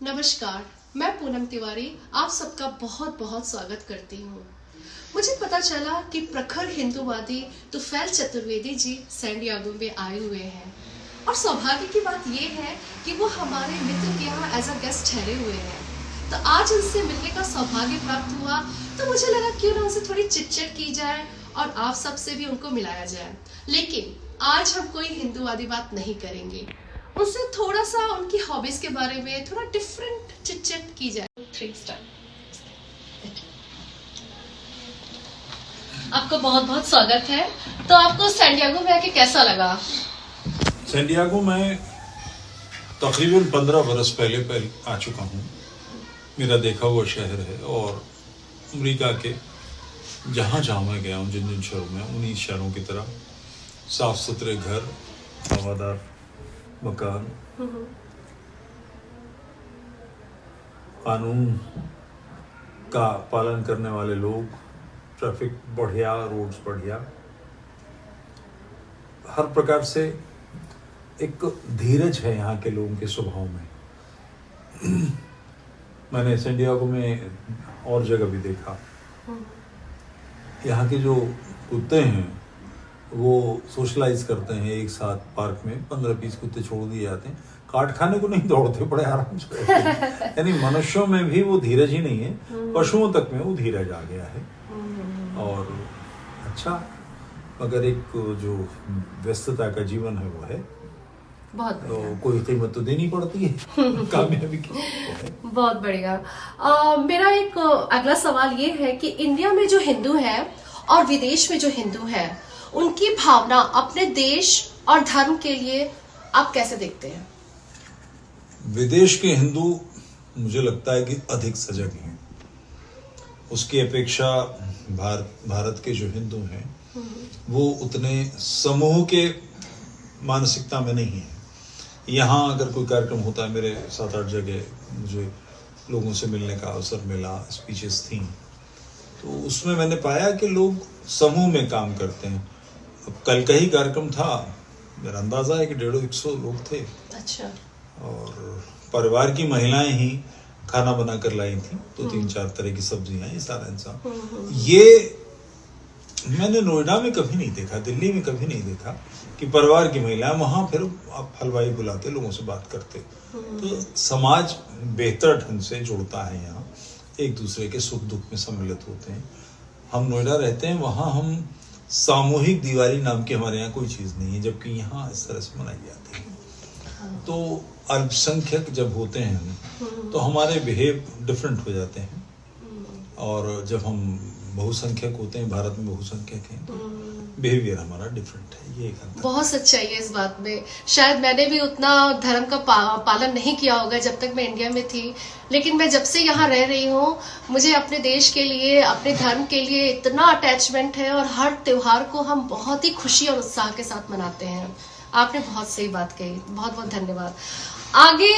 नमस्कार, मैं पूनम तिवारी आप सबका बहुत बहुत स्वागत करती हूँ। मुझे पता चला कि प्रखर हिंदूवादी तुफैल चतुर्वेदी जी सैन डिएगो में आए हुए हैं और सौभाग्य की बात यह है कि वो हमारे मित्र के यहाँ एज अ गेस्ट ठहरे हुए हैं। तो आज उनसे मिलने का सौभाग्य प्राप्त हुआ, तो मुझे लगा क्यों ना उनसे थोड़ी चिटचट की जाए और आप सबसे भी उनको मिलाया जाए। लेकिन आज हम कोई हिंदूवादी बात नहीं करेंगे, उससे थोड़ा सा उनकी हॉबीज के बारे में थोड़ा डिफरेंट चिटचट की जाए। 3 स्टार। आपको बहुत बहुत स्वागत है। तो आपको सैन डिएगो में आके कैसा लगा? सैन डिएगो में तकरीबन 15 बरस पहले आ चुका हूँ। मेरा देखा हुआ शहर है और अमेरिका के जहाँ जहाँ मैं गया हूँ, जिन जिन शहरों में, उन्हीं शहरों की तरह साफ सुथरे घर, हवादार मकान, कानून का पालन करने वाले लोग, ट्रैफिक बढ़िया, रोड्स बढ़िया, हर प्रकार से एक धीरज है यहाँ के लोगों के स्वभाव में। मैंने सैन डिएगो में और जगह भी देखा। यहाँ के जो कुत्ते हैं वो सोशलाइज करते हैं एक साथ। पार्क में 15-20 कुत्ते छोड़ दिए जाते हैं, काट खाने को नहीं दौड़ते, बड़े आराम से रहते हैं। यानी मनुष्यों में भी वो धीरज ही नहीं है, पशुओं तक में वो धीरज आ गया है। और अच्छा, मगर एक जो व्यस्तता का जीवन है वो है, बहुत तो कोई कीमत तो देनी पड़ती है कामयाबी की। बहुत बढ़िया। मेरा एक अगला सवाल ये है कि इंडिया में जो हिंदू है और विदेश में जो हिंदू है, उनकी भावना अपने देश और धर्म के लिए आप कैसे देखते हैं? विदेश के हिंदू मुझे लगता है कि अधिक सजग हैं। उसकी अपेक्षा भारत के जो हिंदू हैं वो उतने समूह के मानसिकता में नहीं है। यहाँ अगर कोई कार्यक्रम होता है, मेरे 7-8 जगह मुझे लोगों से मिलने का अवसर मिला, स्पीचेस थी, तो उसमें मैंने पाया कि लोग समूह में काम करते हैं। अब कल का ही कार्यक्रम था, मेरा अंदाजा है कि 150 लोग थे। अच्छा। और परिवार की महिलाएं ही खाना बना कर लाई थी, तो 3-4 तरह की सब्जियां, ये सारा इंसान। ये मैंने नोएडा में कभी नहीं देखा, दिल्ली में कभी नहीं देखा कि परिवार की महिलाएं वहां फिर आप हलवाई बुलाते, लोगों से बात करते। तो समाज बेहतर ढंग से जुड़ता है यहाँ, एक दूसरे के सुख दुख में सम्मिलित होते हैं। हम नोएडा रहते हैं, वहाँ हम सामूहिक दिवाली नाम की हमारे यहाँ कोई चीज़ नहीं है, जबकि यहाँ इस तरह से मनाई जाती है। तो अल्पसंख्यक जब होते हैं तो हमारे बिहेव डिफरेंट हो जाते हैं, और जब हम बहुसंख्यक होते हैं, भारत में बहुसंख्यक हैं, तो बिहेवियर हमारा डिफरेंट है। ये एक अंतर। बहुत सच्चाई है इस बात में। शायद मैंने भी उतना धर्म का पालन नहीं किया होगा जब तक मैं इंडिया में थी, लेकिन मैं जब से यहाँ रह रही हूँ, मुझे अपने देश के लिए, अपने धर्म के लिए इतना अटैचमेंट है और हर त्योहार को हम बहुत ही खुशी और उत्साह के साथ मनाते हैं। आपने बहुत सही बात कही, बहुत बहुत धन्यवाद। आगे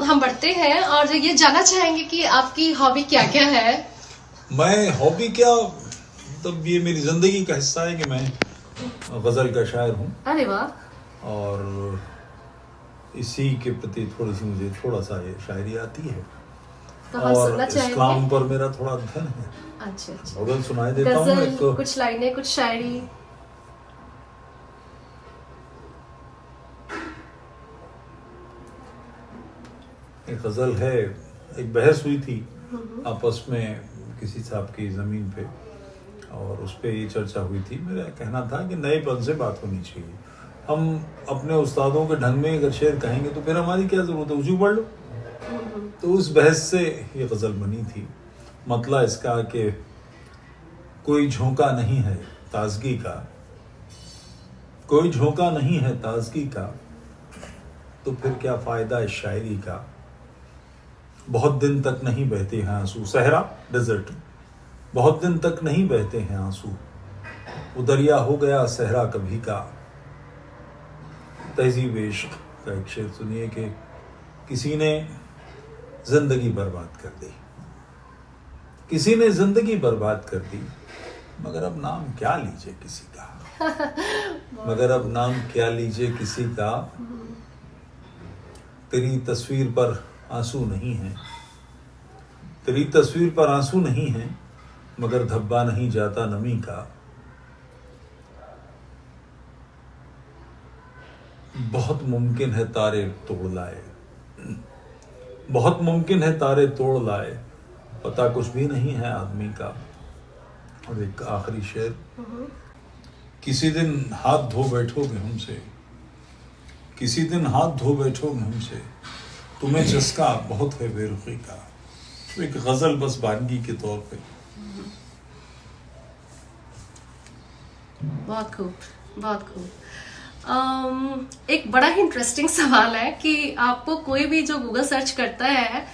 हम बढ़ते हैं और ये जानना चाहेंगे कि आपकी हॉबी क्या क्या है? मैं हॉबी क्या, तब ये मेरी जिंदगी का हिस्सा है कि मैं गजल का शायर हूँ। अरे वाह। और इसी के प्रति थोड़ी सी मुझे थोड़ा सा ये शायरी आती है, तो हम और सुनना चाहेंगे। इस्लाम पर मेरा थोड़ा अध्ययन है। अच्छा अच्छा। गजल सुनाई देता हूँ। गजल, कुछ लाइनें, कुछ शायरी। एक गजल है, एक बहस हुई थी आपस में किसी साहब की जमीन पे, और उस पे ये चर्चा हुई थी। मेरा कहना था कि नएपन से बात होनी चाहिए। हम अपने उस्तादों के ढंग में अगर शेर कहेंगे तो फिर हमारी क्या जरूरत है, उसी पढ़ लो। तो उस बहस से ये गजल बनी थी। मतलब इसका कि कोई झोंका नहीं है ताजगी का, कोई झोंका नहीं है ताजगी का, तो फिर क्या फायदा इस शायरी का। बहुत दिन तक नहीं बहते हैं आंसू, सहरा डेजर्ट, बहुत दिन तक नहीं बहते हैं आंसू, वो दरिया हो गया सहरा कभी का। तहजीब इश्क का एक शेर सुनिए कि किसी ने जिंदगी बर्बाद कर दी, किसी ने जिंदगी बर्बाद कर दी, मगर अब नाम क्या लीजिए किसी का, मगर अब नाम क्या लीजिए किसी का। तेरी तस्वीर पर आंसू नहीं है, तेरी तस्वीर पर आंसू नहीं है, मगर धब्बा नहीं जाता नमी का। बहुत मुमकिन है तारे तोड़ लाए, बहुत मुमकिन है तारे तोड़ लाए, पता कुछ भी नहीं है आदमी का। और एक आखिरी शेर, किसी दिन हाथ धो बैठोगे हमसे, किसी दिन हाथ धो बैठोगे हमसे, तुम्हें चस्का बहुत है बेरुखी का। तो एक गजल बस वानगी के तौर पे। बहुत खूब, बहुत खूब। एक बड़ा ही इंटरेस्टिंग सवाल है कि आपको कोई भी जो गूगल सर्च करता है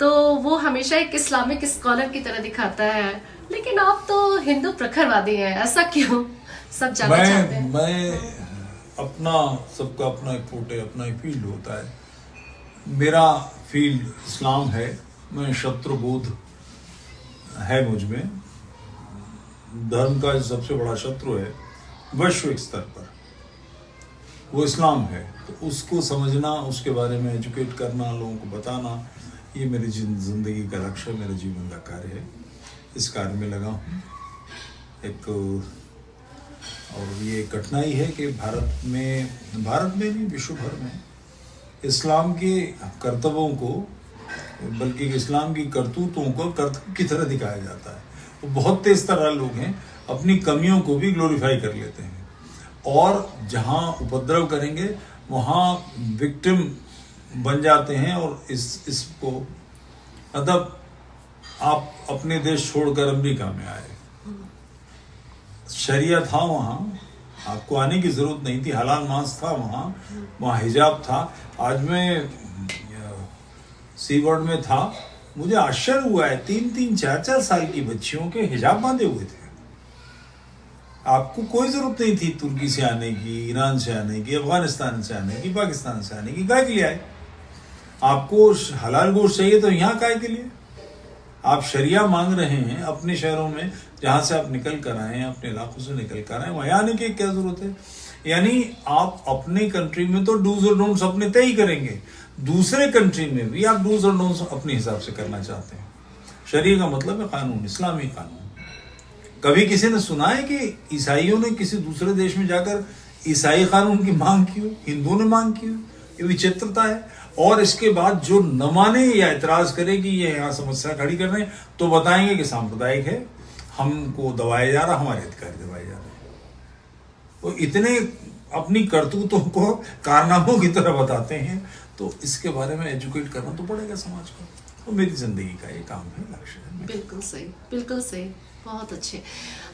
तो वो हमेशा एक इस्लामिक स्कॉलर की तरह दिखाता है, लेकिन आप तो हिंदू प्रखरवादी हैं, ऐसा क्यों? सब जानना चाहते हैं। मैं अपना, सबका अपना एक फोटे, अपना एक फील्ड होता है। मेरा फील्ड इस्लाम है। मैं शत्रुबोध है मुझ में। धर्म का जो सबसे बड़ा शत्रु है वैश्विक स्तर पर, वो इस्लाम है। तो उसको समझना, उसके बारे में एजुकेट करना, लोगों को बताना, ये मेरी जिंदगी का लक्ष्य, मेरे जीवन का कार्य है। इस कार्य में लगा हूँ। एक और ये कठिनाई है कि भारत में नहीं, विश्व भर में इस्लाम के कर्तव्यों को, बल्कि इस्लाम की करतूतों को कर्तव्य की तरह दिखाया जाता है। वो बहुत तेज तरह लोग हैं, अपनी कमियों को भी ग्लोरीफाई कर लेते हैं, और जहाँ उपद्रव करेंगे वहाँ विक्टिम बन जाते हैं। और इसको मतलब आप अपने देश छोड़कर अमेरिका में आए, शरिया था वहाँ, आपको आने की जरूरत नहीं थी, हलाल मांस था वहाँ हिजाब था। आज मैं सी वर्ड में था, मुझे आश्चर्य हुआ है, 3-3, 4-4 साल की बच्चियों के हिजाब बांधे हुए थे। आपको कोई जरूरत नहीं थी तुर्की से आने की, ईरान से आने की, अफगानिस्तान से आने की, पाकिस्तान से आने की। काय के लिए आए? आपको हलाल गोश्त चाहिए तो यहाँ काय के लिए? आप शरिया मांग रहे हैं अपने शहरों में, जहां से आप निकल कर आए हैं, अपने इलाकों से निकल कर आए, वहां आने की क्या जरूरत है? यानी आप अपने कंट्री में तो डूज और डोंट्स अपने तय ही करेंगे, दूसरे कंट्री में भी आप डूज और डोंट्स अपने हिसाब से करना चाहते हैं। शरिया का मतलब है कानून, इस्लामी कानून। कभी किसी ने सुना है कि ईसाइयों ने किसी दूसरे देश में जाकर ईसाई कानून की मांग की हो, हिंदुओं ने मांग की हो? ये विचित्रता है। और इसके बाद जो न माने या इतराज करे कि ये यहाँ समस्या खड़ी कर रहे हैं, तो बताएंगे कि सांप्रदायिक है, हमको दबाया जा रहा, हमारे अधिकार दबाए जा रहे हैं। वो इतने अपनी करतूतों को कारनामों की तरह बताते हैं, तो इसके बारे में एजुकेट करना तो पड़ेगा समाज को। तो मेरी जिंदगी का ये काम है, लक्ष्य है। बिल्कुल सही, बिल्कुल सही, बहुत अच्छे।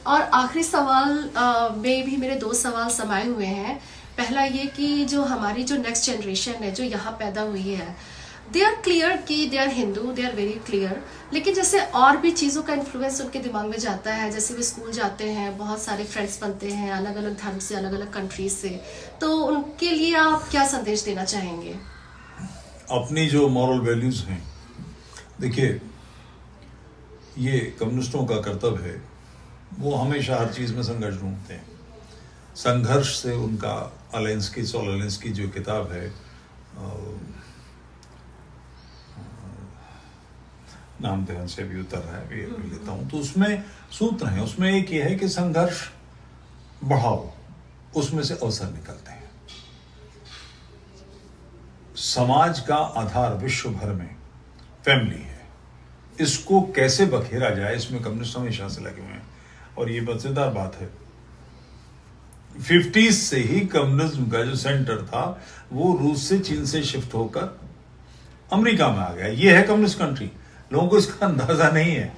और आखिरी सवाल में भी मेरे 2 सवाल समाये हुए हैं। पहला ये कि जो हमारी जो नेक्स्ट जनरेशन है जो यहाँ पैदा हुई है, दे आर क्लियर कि they are Hindu, they are very clear, लेकिन जैसे और भी चीज़ों का इन्फ्लुएंस उनके दिमाग में जाता है। जैसे वे स्कूल जाते हैं, बहुत सारे फ्रेंड्स बनते हैं अलग अलग धर्म से, अलग अलग कंट्रीज से, तो उनके लिए आप क्या संदेश देना चाहेंगे? अपनी जो मॉरल वैल्यूज हैं, देखिए ये कम्युनिस्टों का कर्तव्य है, वो हमेशा हर चीज़ में संघर्ष ढूंढते हैं। संघर्ष से उनका अलेंस्की जो किताब है, नाम ध्यान से भी उतर रहा है, ये भी लेता हूँ, तो उसमें सूत्र है, उसमें एक ये है कि संघर्ष बढ़ाओ, उसमें से अवसर निकलते हैं। समाज का आधार विश्व भर में फैमिली है, इसको कैसे बखेरा जाए, इसमें कम्युनिस्ट हमेशा से लगे हुए हैं। और ये मजेदार बात है, 50s से ही कम्युनिज्म का जो सेंटर था वो रूस से, चीन से शिफ्ट होकर अमेरिका में आ गया। ये है कम्युनिस्ट कंट्री। लोगों को इसका अंदाजा नहीं है।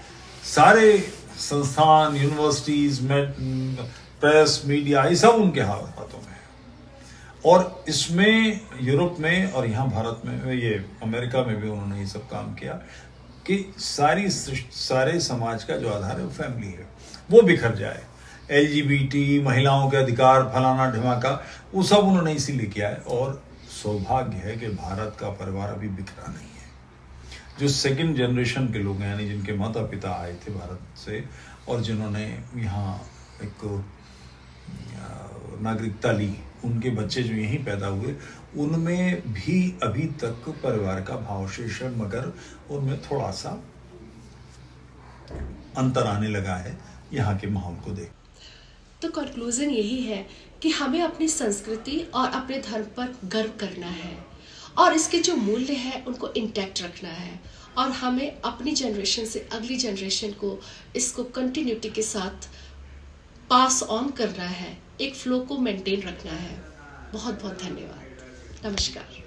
सारे संस्थान, यूनिवर्सिटीज, प्रेस, मीडिया, ये सब उनके हाथों में है। और इसमें यूरोप में और यहाँ भारत में, ये अमेरिका में भी उन्होंने ये सब काम किया कि सारे समाज का जो आधार है वो फैमिली है, वो बिखर जाए। LGBT, महिलाओं के अधिकार, फलाना ढिमाका, वो सब उन्होंने इसीलिए किया है। और सौभाग्य है कि भारत का परिवार अभी बिखरा नहीं है। जो सेकंड जनरेशन के लोग हैं, यानी जिनके माता पिता आए थे भारत से और जिन्होंने यहाँ एक नागरिकता ली, उनके बच्चे जो यहीं पैदा हुए, उनमें भी अभी तक परिवार का भाव शेष है, मगर उनमें थोड़ा सा अंतर आने लगा है यहाँ के माहौल को देख। तो कंक्लूजन यही है कि हमें अपनी संस्कृति और अपने धर्म पर गर्व करना है और इसके जो मूल्य है उनको इंटैक्ट रखना है, और हमें अपनी जनरेशन से अगली जनरेशन को इसको कंटिन्यूटी के साथ पास ऑन करना है, एक फ्लो को मेंटेन रखना है। बहुत बहुत धन्यवाद। नमस्कार।